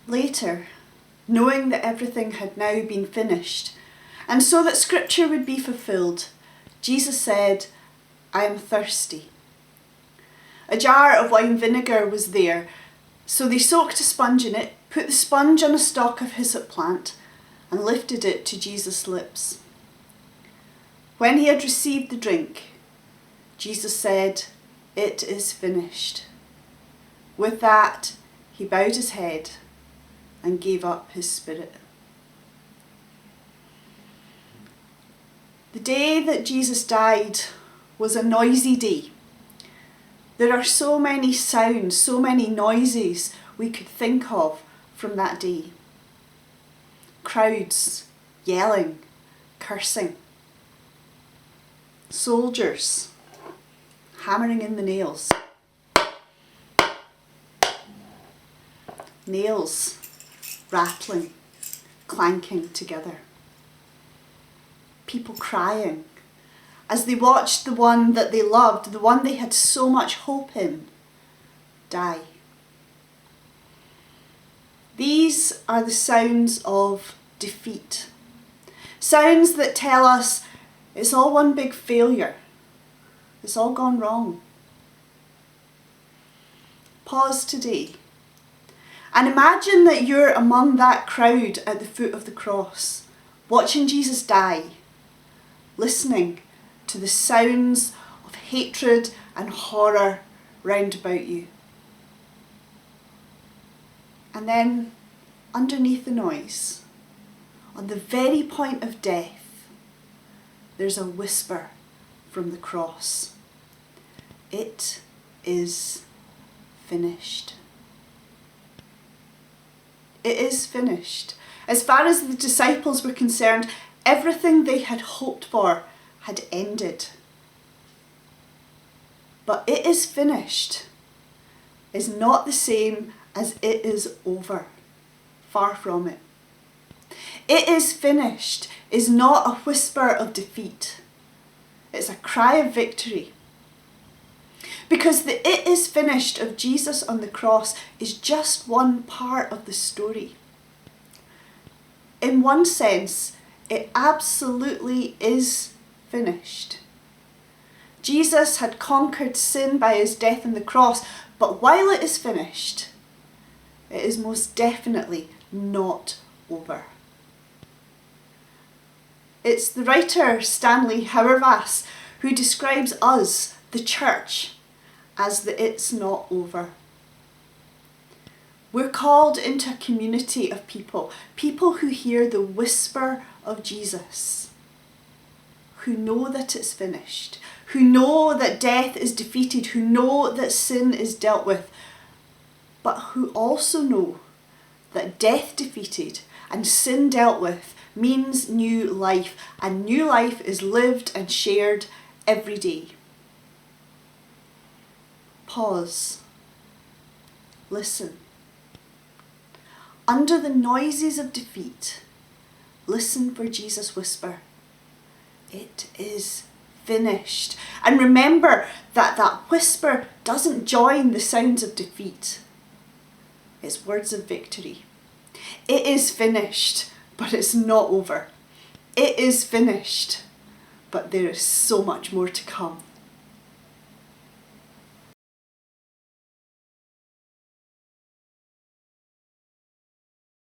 Later, knowing that everything had now been finished, and so that Scripture would be fulfilled, Jesus said, "I am thirsty." A jar of wine vinegar was there, so they soaked a sponge in it, put the sponge on a stalk of hyssop plant, and lifted it to Jesus' lips. When he had received the drink, Jesus said, "It is finished." With that, he bowed his head and gave up his spirit. The day that Jesus died was a noisy day. There are so many sounds, so many noises we could think of from that day. Crowds yelling, cursing. Soldiers hammering in the nails. Nails rattling, clanking together. People crying as they watched the one that they loved, the one they had so much hope in, die. These are the sounds of defeat. Sounds that tell us it's all one big failure. It's all gone wrong. Pause today and imagine that you're among that crowd at the foot of the cross, watching Jesus die, listening to the sounds of hatred and horror round about you. And then, underneath the noise, on the very point of death, there's a whisper from the cross. It is finished. It is finished. As far as the disciples were concerned, everything they had hoped for had ended. But it is finished is not the same as it is over. Far from it. It is finished is not a whisper of defeat. It's a cry of victory. Because the "it is finished" of Jesus on the cross is just one part of the story. In one sense, it absolutely is finished. Jesus had conquered sin by his death on the cross, but while it is finished, it is most definitely not over. It's the writer Stanley Hauerwas who describes us, the church, as the "it's not over." We're called into a community of people who hear the whisper of Jesus, who know that it's finished, who know that death is defeated, who know that sin is dealt with, but who also know that death defeated and sin dealt with means new life, and new life is lived and shared every day. Pause. Listen. Under the noises of defeat, listen for Jesus' whisper. It is finished. And remember that that whisper doesn't join the sounds of defeat. It's words of victory. It is finished, but it's not over. It is finished, but there is so much more to come.